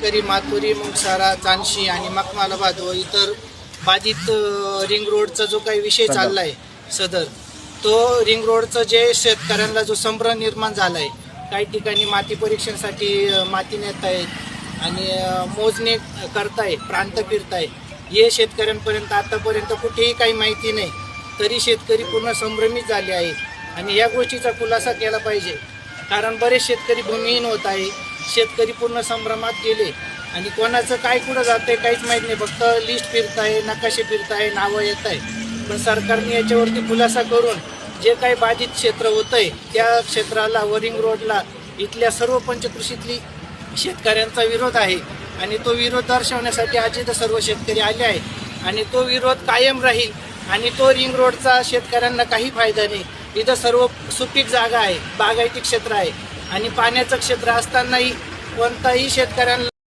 शेतकरी माथुरी, मुंगसारा, चांदशी आणि मखमालाबाद व इतर बाधित रिंग रोडचा जो काही विषय चालला आहे सदर, तो रिंग रोडचं जे शेतकऱ्यांना जो संभ्रम निर्माण झाला आहे, काही ठिकाणी माती परीक्षणासाठी माती नेत आहेत आणि मोजणी करताय, प्रांत फिरताय, हे शेतकऱ्यांपर्यंत आतापर्यंत कुठेही काही माहिती नाही. तरी शेतकरी पूर्ण संभ्रमित झाले आहे आणि या गोष्टीचा खुलासा केला पाहिजे. कारण बरेच शेतकरी भूमिहीन होत आहे, शेतकरी पूर्ण संभ्रमात गेले आणि कोणाचं काय कुठं जातं आहे काहीच माहीत नाही. फक्त लिस्ट फिरताय, नकाशे फिरताय, नावं येत आहे. पण सरकारने याच्यावरती खुलासा करून जे काही बाधित क्षेत्र होतं आहे त्या क्षेत्राला, वरिंग रोडला इथल्या सर्व पंचकृषीतली शेतकऱ्यांचा विरोध आहे आणि तो विरोध दर्शवण्यासाठी आज इथं सर्व शेतकरी आले आहेत आणि तो विरोध कायम राहील. आणि तो रिंग रोडचा शेतकऱ्यांना काही फायदा नाही. इथं सर्व सुपीक जागा आहे, बागायती क्षेत्र आहे आणि पाण्याचं क्षेत्र असतानाही कोणताही शेतकऱ्यांना